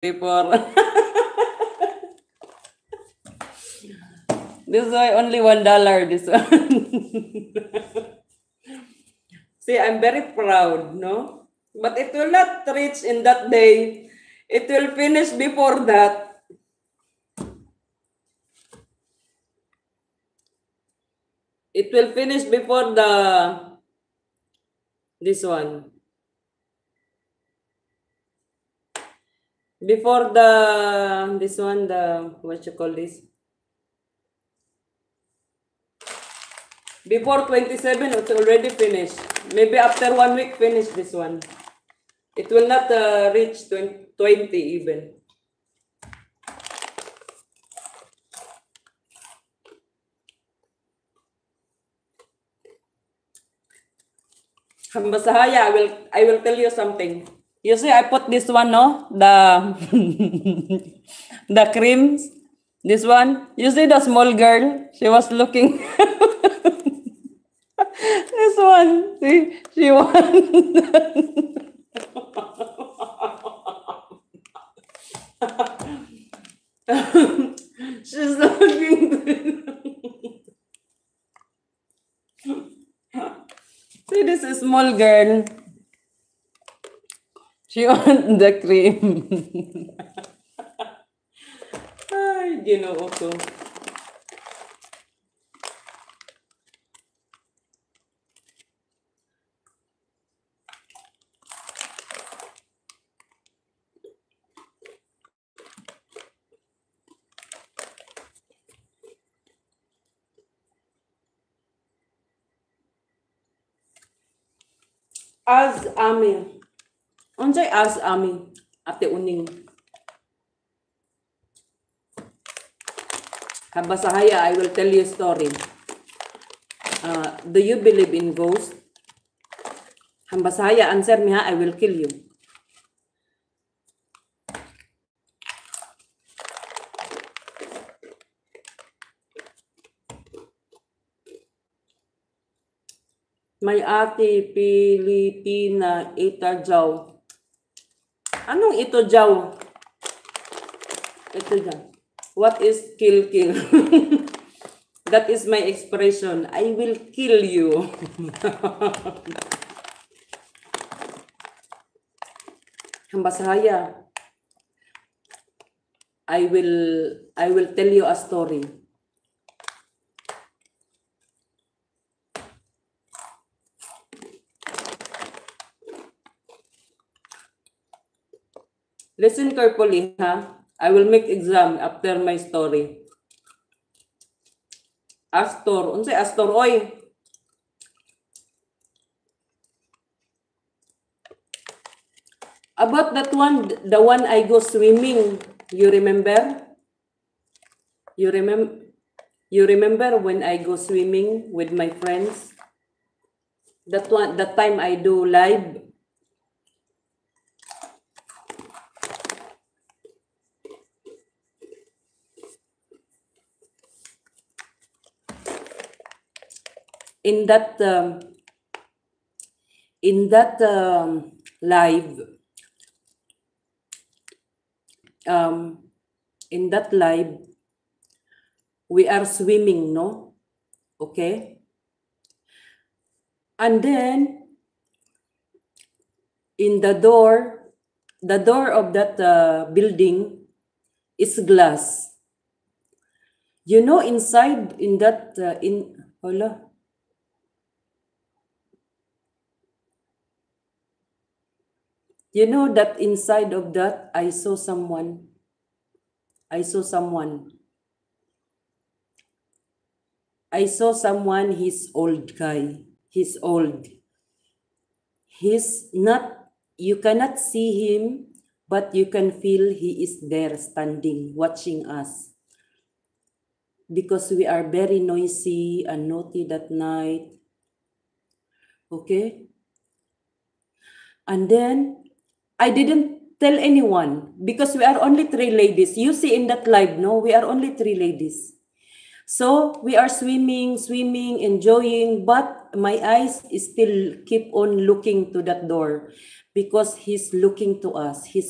before. This is why only $1, this one. See, I'm very proud, no? But it will not reach in that day. It will finish before that. It will finish before this one. Before this one, what you call this? Before 27, it's already finished. Maybe after 1 week, finish this one. It will not reach 20 even. Masahaya, I will tell you something. You see, I put this one, no? The creams. This one. You see the small girl? She was looking. This one. See? She won. She's looking. See, this is small girl. She wants the cream. Ay, ginoo ko. As Ami. Unsay as Ami? Ate Uning. Habasahaya, I will tell you a story. Do you believe in ghosts? Hambasahaya, answer me ha, I will kill you. May ate Pilipina ita jaw. Anong ito jaw? Ito jaw. What is kill? That is my expression. I will kill you. Hambasahaya. I will tell you a story. Listen carefully, ha? I will make exam after my story. Astor. Unsay Astor, oy? About that one, the one I go swimming, you remember? You remember when I go swimming with my friends? That time I do live. In that live, we are swimming, no? Okay? And then, in the door of that building is glass. You know, inside, in that, hola. You know that inside of that, I saw someone. I saw someone, he's old guy. He's old. He's not, you cannot see him, but you can feel he is there standing, watching us. Because we are very noisy and naughty that night. Okay? And then, I didn't tell anyone because we are only 3 ladies. You see in that live, no? We are only 3 ladies. So, we are swimming, enjoying, but my eyes still keep on looking to that door because he's looking to us. He's